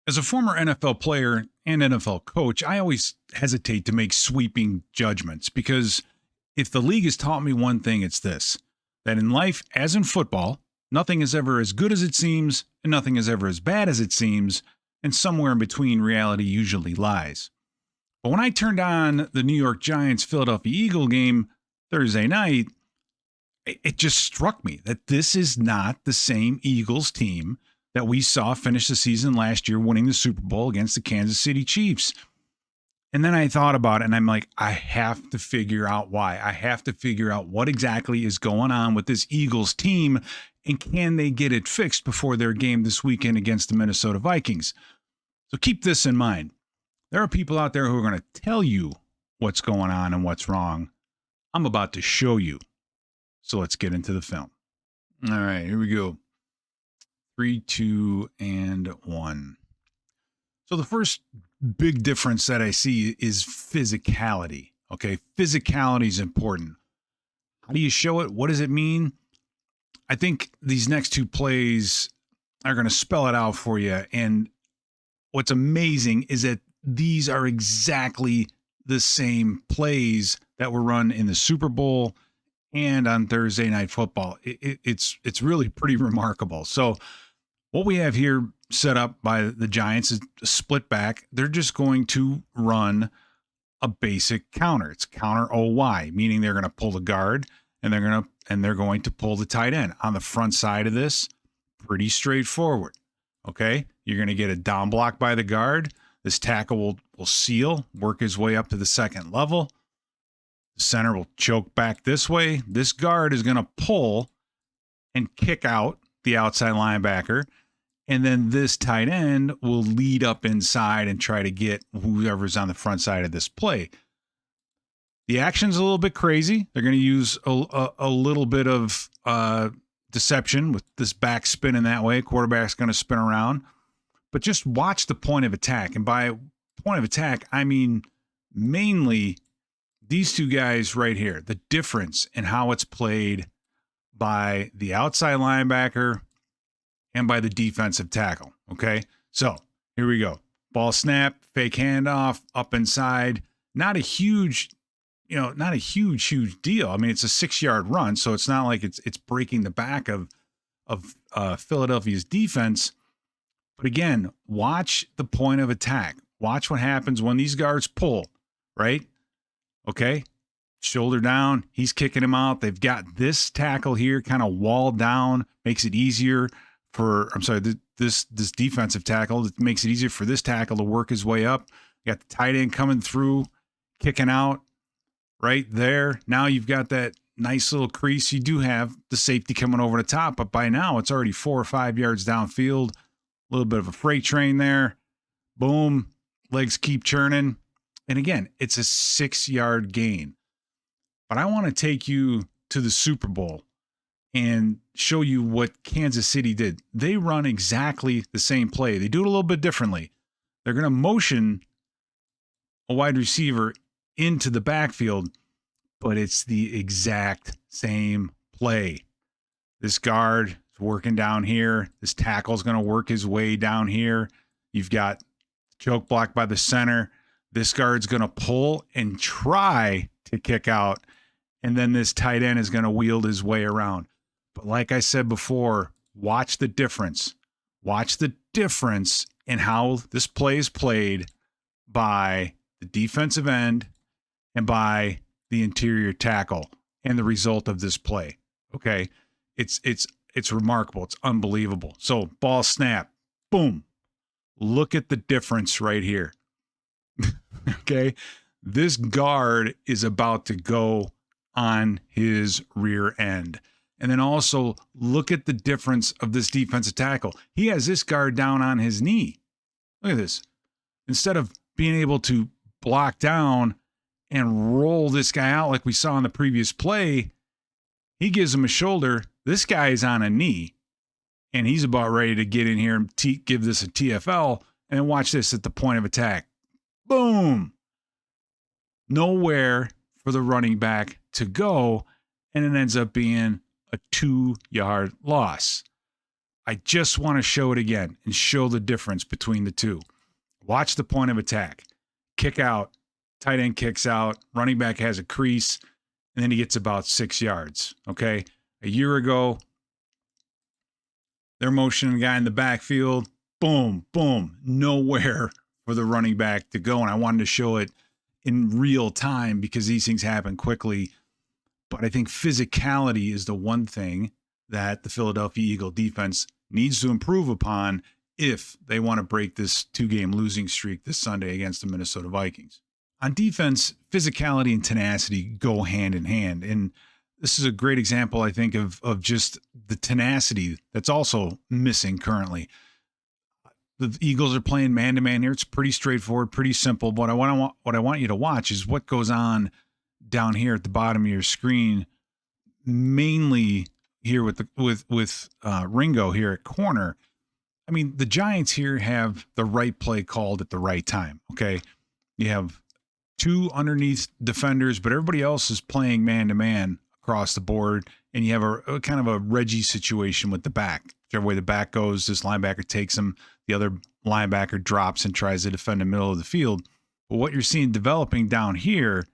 As a former NFL player and NFL coach, I always hesitate to make sweeping judgments because if the league has taught me one thing, it's this: that in life, as in football, nothing is ever as good as it seems, and nothing is ever as bad as it seems, and somewhere in between reality usually lies. But when I turned on the New York Giants Philadelphia Eagle game Thursday night, it just struck me that this is not the same Eagles team that we saw finish the season last year winning the Super Bowl against the Kansas City Chiefs. And then I thought about it and I'm like, I have to figure out why. I have to figure out what exactly is going on with this Eagles team and can they get it fixed before their game this weekend against the Minnesota Vikings. So keep this in mind. There are people out there who are going to tell you what's going on and what's wrong. I'm about to show you. So let's get into the film. All right, here we go. 3, 2, and 1. So the first big difference that I see is physicality. Okay, physicality is important. How do you show it? What does it mean? I think these next two plays are going to spell it out for you. And what's amazing is that these are exactly the same plays that were run in the Super Bowl and on Thursday Night Football. It's really pretty remarkable. So what we have here set up by the Giants is a split back. They're just going to run a basic counter. It's counter OY, meaning they're going to pull the guard and they're going to pull the tight end. On the front side of this, pretty straightforward. Okay? You're going to get a down block by the guard. This tackle will seal, work his way up to the second level. The center will choke back this way. This guard is going to pull and kick out the outside linebacker. And then this tight end will lead up inside and try to get whoever's on the front side of this play. The action's a little bit crazy. They're going to use a little bit of deception with this back spinning that way. Quarterback's going to spin around. But just watch the point of attack. And by point of attack, I mean mainly these two guys right here. The difference in how it's played by the outside linebacker and by the defensive tackle. Okay, so here we go. Ball snap, fake handoff, up inside. Not a huge deal. I mean, it's a 6-yard run, so it's not like it's breaking the back of Philadelphia's defense. But again, watch the point of attack. Watch what happens when these guards pull, right? Okay, shoulder down. He's kicking him out. They've got this tackle here kind of walled down, makes it easier this defensive tackle. It makes it easier for this tackle to work his way up. You got the tight end coming through, kicking out right there. Now you've got that nice little crease. You do have the safety coming over the top, but by now it's already 4 or 5 yards downfield. A little bit of a freight train there. Boom. Legs keep churning. And again, it's a 6-yard gain. But I want to take you to the Super Bowl and show you what Kansas City did. They run exactly the same play. They do it a little bit differently. They're going to motion a wide receiver into the backfield, but it's the exact same play. This guard is working down here. This tackle is going to work his way down here. You've got choke block by the center. This guard's going to pull and try to kick out, and then this tight end is going to wield his way around. But like I said before, watch the difference. Watch the difference in how this play is played by the defensive end and by the interior tackle and the result of this play. Okay? It's remarkable. It's unbelievable. So ball snap. Boom. Look at the difference right here. Okay? This guard is about to go on his rear end. And then also look at the difference of this defensive tackle. He has this guard down on his knee. Look at this. Instead of being able to block down and roll this guy out like we saw in the previous play, he gives him a shoulder. This guy is on a knee, and he's about ready to get in here and give this a TFL. And then watch this at the point of attack. Boom. Nowhere for the running back to go, and it ends up being a 2-yard loss. I just want to show it again and show the difference between the two. Watch the point of attack. Kick out, tight end kicks out, running back has a crease, and then he gets about 6 yards, okay? A year ago, they're motioning a guy in the backfield, boom, boom, nowhere for the running back to go. And I wanted to show it in real time because these things happen quickly. But I think physicality is the one thing that the Philadelphia Eagle defense needs to improve upon if they want to break this 2-game losing streak this Sunday against the Minnesota Vikings. On defense, physicality and tenacity go hand in hand. And this is a great example, I think, of just the tenacity that's also missing currently. The Eagles are playing man-to-man here. It's pretty straightforward, pretty simple. But what I want you to watch is what goes on down here at the bottom of your screen, mainly here with Ringo here at corner. I mean, the Giants here have the right play called at the right time, okay? You have 2 underneath defenders, but everybody else is playing man-to-man across the board, and you have a kind of a Reggie situation with the back. Whichever way the back goes, this linebacker takes him, the other linebacker drops and tries to defend the middle of the field. But what you're seeing developing down here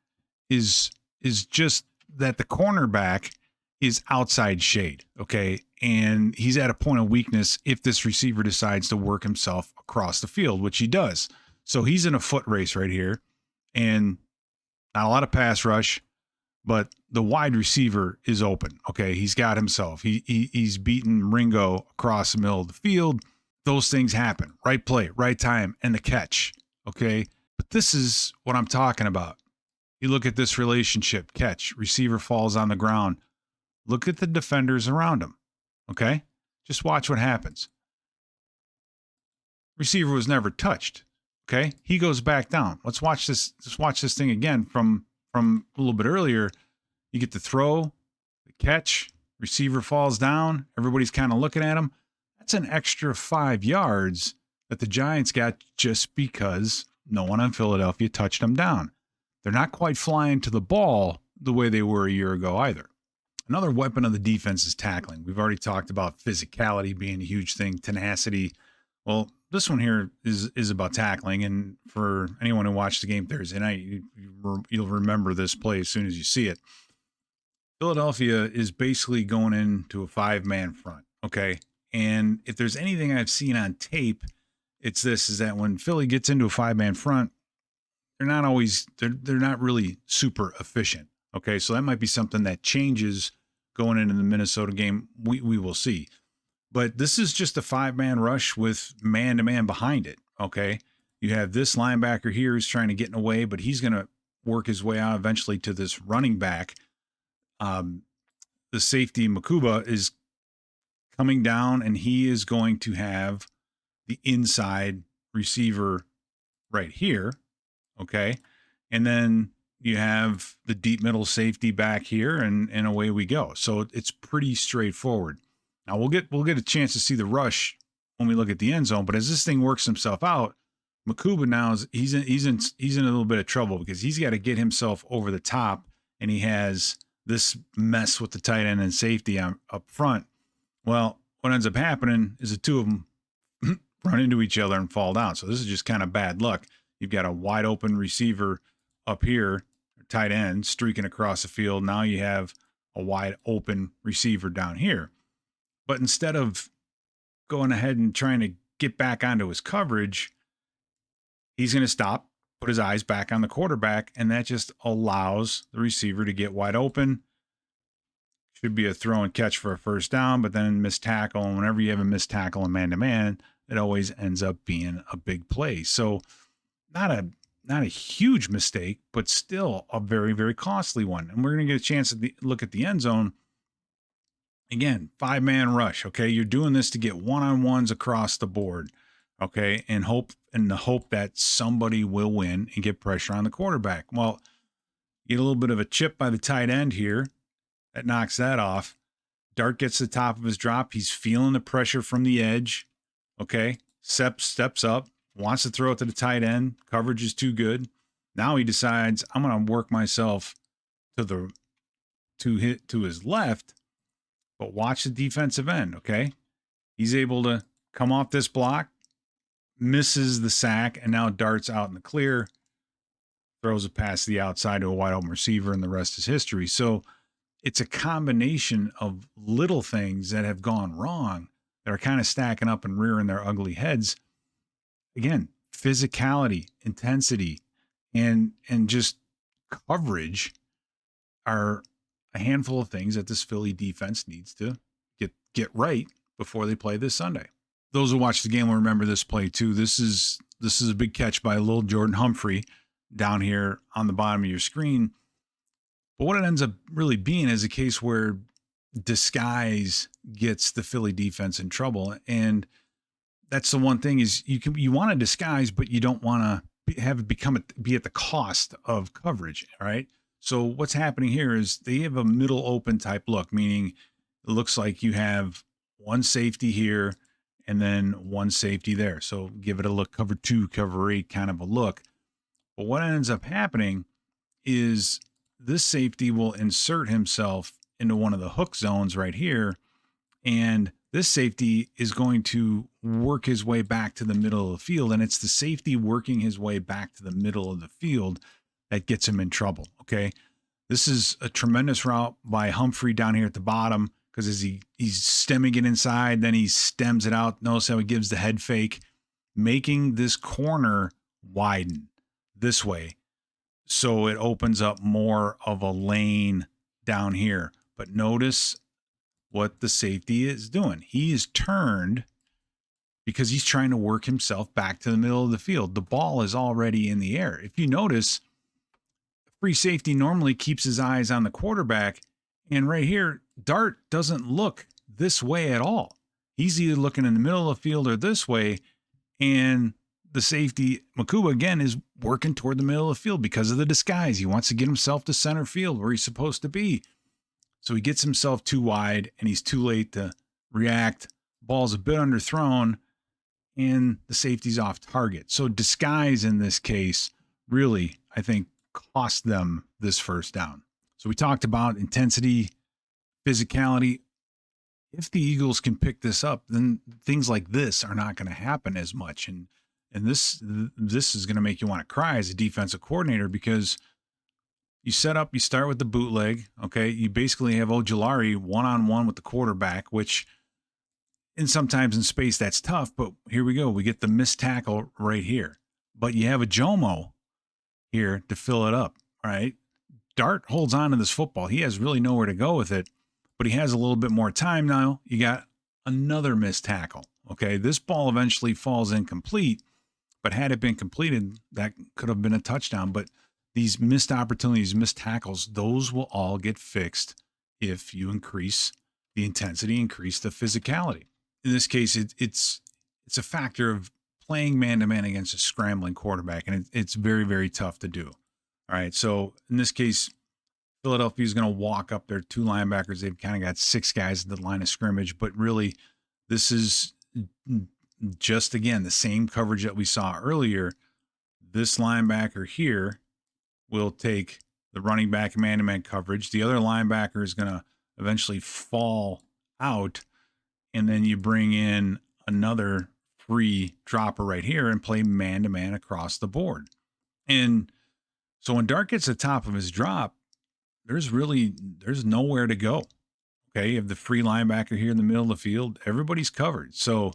is just that the cornerback is outside shade, okay? And he's at a point of weakness if this receiver decides to work himself across the field, which he does. So he's in a foot race right here, and not a lot of pass rush, but the wide receiver is open, okay? He's got himself. He's beaten Ringo across the middle of the field. Those things happen. Right play, right time, and the catch, okay? But this is what I'm talking about. You look at this relationship, catch, receiver falls on the ground. Look at the defenders around him, okay? Just watch what happens. Receiver was never touched, okay? He goes back down. Let's watch this. Let's watch this thing again from a little bit earlier. You get the throw, the catch, receiver falls down. Everybody's kind of looking at him. That's an extra 5 yards that the Giants got just because no one on Philadelphia touched them down. They're not quite flying to the ball the way they were a year ago either. Another weapon of the defense is tackling. We've already talked about physicality being a huge thing, tenacity. Well, this one here is about tackling, and for anyone who watched the game Thursday night, you'll remember this play as soon as you see it. Philadelphia is basically going into a 5-man front, okay? And if there's anything I've seen on tape, it's this, is that when Philly gets into a 5-man front, they're not really super efficient, okay? So that might be something that changes going into the Minnesota game. We will see. But this is just a 5-man rush with man-to-man behind it, okay? You have this linebacker here who's trying to get in the way, but he's going to work his way out eventually to this running back. The safety, Makuba, is coming down, and he is going to have the inside receiver right here, okay? And then you have the deep middle safety back here, and away we go. So it's pretty straightforward. Now we'll get a chance to see the rush when we look at the end zone, but as this thing works himself out, Makuba now he's in a little bit of trouble because he's got to get himself over the top, and he has this mess with the tight end and safety up front. Well, what ends up happening is the two of them run into each other and fall down. So this is just kind of bad luck. You've got a wide open receiver up here, tight end streaking across the field. Now you have a wide open receiver down here. But instead of going ahead and trying to get back onto his coverage, he's going to stop, put his eyes back on the quarterback, and that just allows the receiver to get wide open. Should be a throw and catch for a first down, but then missed tackle. And whenever you have a missed tackle in man-to-man, it always ends up being a big play. So not a huge mistake, but still a very, very costly one. And we're going to get a chance to look at the end zone. Again, 5-man rush, okay? You're doing this to get one-on-ones across the board, okay? And the hope that somebody will win and get pressure on the quarterback. Well, you get a little bit of a chip by the tight end here. That knocks that off. Dart gets to the top of his drop. He's feeling the pressure from the edge, okay? Steps up, wants to throw it to the tight end. Coverage is too good. Now he decides, I'm going to work myself to his left. But watch the defensive end, okay? He's able to come off this block, misses the sack, and now darts out in the clear, throws it past the outside to a wide open receiver, and the rest is history. So it's a combination of little things that have gone wrong that are kind of stacking up and rearing their ugly heads. Again, physicality, intensity, and just coverage are a handful of things that this Philly defense needs to get right before they play this Sunday. Those who watch the game will remember this play too. This is a big catch by little Jordan Humphrey down here on the bottom of your screen. But what it ends up really being is a case where disguise gets the Philly defense in trouble. And that's the one thing is you want to disguise, but you don't want to have it be at the cost of coverage. All right. So what's happening here is they have a middle open type look, meaning it looks like you have one safety here and then one safety there. So give it a look, cover 2, cover 8 kind of a look. But what ends up happening is this safety will insert himself into one of the hook zones right here. And this safety is going to work his way back to the middle of the field. And it's the safety working his way back to the middle of the field that gets him in trouble. Okay. This is a tremendous route by Humphrey down here at the bottom, because as he's stemming it inside, then he stems it out. Notice how he gives the head fake, making this corner widen this way. So it opens up more of a lane down here. But notice what the safety is doing. He is turned because he's trying to work himself back to the middle of the field. The ball is already in the air. If you notice, free safety normally keeps his eyes on the quarterback. And right here, Dart doesn't look this way at all. He's either looking in the middle of the field or this way. And the safety, Makuba, again, is working toward the middle of the field because of the disguise. He wants to get himself to center field where he's supposed to be. So he gets himself too wide and he's too late to react. Ball's a bit underthrown and the safety's off target. So disguise in this case really, I think, cost them this first down. So we talked about intensity, physicality. If the Eagles can pick this up, then things like this are not going to happen as much. And this is going to make you want to cry as a defensive coordinator, because you start with the bootleg. Okay. You basically have Ojulari one-on-one with the quarterback, which sometimes in space that's tough, but here we go. We get the missed tackle right here, but you have a Jomo here to fill it up. All right. Dart holds on to this football. He has really nowhere to go with it, but he has a little bit more time now. You got another missed tackle. Okay. This ball eventually falls incomplete, but had it been completed, that could have been a touchdown. But these missed opportunities, missed tackles, those will all get fixed if you increase the intensity, increase the physicality. In this case, it's a factor of playing man-to-man against a scrambling quarterback, and it's very, very tough to do. All right, so in this case, Philadelphia is going to walk up their 2 linebackers. They've kind of got 6 guys at the line of scrimmage, but really this is just, again, the same coverage that we saw earlier. This linebacker here will take the running back man-to-man coverage. The other linebacker is going to eventually fall out, and then you bring in another free dropper right here and play man-to-man across the board. And so when Dart gets the top of his drop, there's nowhere to go. Okay, you have the free linebacker here in the middle of the field. Everybody's covered. So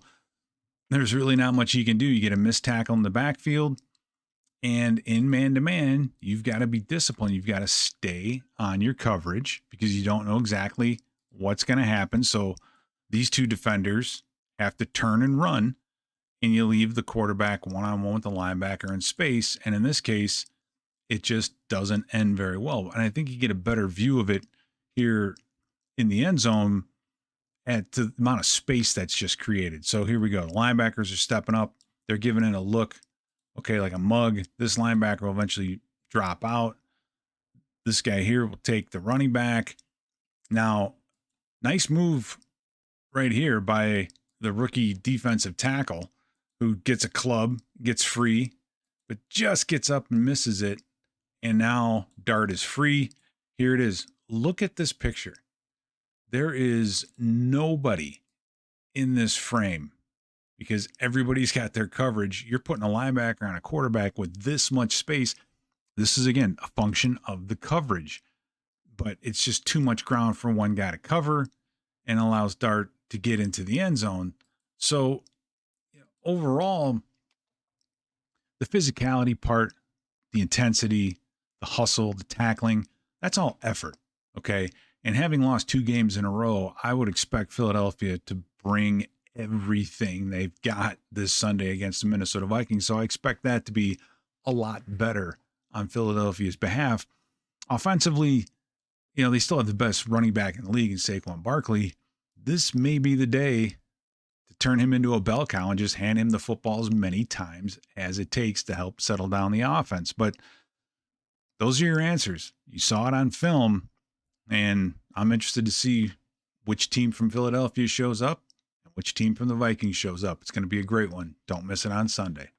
there's really not much you can do. You get a missed tackle in the backfield, and in man-to-man, you've got to be disciplined. You've got to stay on your coverage because you don't know exactly what's going to happen. So these 2 defenders have to turn and run, and you leave the quarterback one-on-one with the linebacker in space. And in this case, it just doesn't end very well. And I think you get a better view of it here in the end zone at the amount of space that's just created. So here we go. The linebackers are stepping up. They're giving it a look, okay, like a mug. This linebacker will eventually drop out. This guy here will take the running back. Now, nice move right here by the rookie defensive tackle, who gets a club, gets free, but just gets up and misses it. And now Dart is free. Here it is. Look at this picture. There is nobody in this frame because everybody's got their coverage. You're putting a linebacker on a quarterback with this much space. This is, again, a function of the coverage, but it's just too much ground for one guy to cover and allows Dart to get into the end zone. So overall, the physicality part, the intensity, the hustle, the tackling, that's all effort, okay? And having lost 2 games in a row, I would expect Philadelphia to bring everything they've got this Sunday against the Minnesota Vikings. So I expect that to be a lot better on Philadelphia's behalf. Offensively, they still have the best running back in the league in Saquon Barkley. This may be the day to turn him into a bell cow and just hand him the football as many times as it takes to help settle down the offense. But those are your answers. You saw it on film, and I'm interested to see which team from Philadelphia shows up and which team from the Vikings shows up. It's going to be a great one. Don't miss it on Sunday.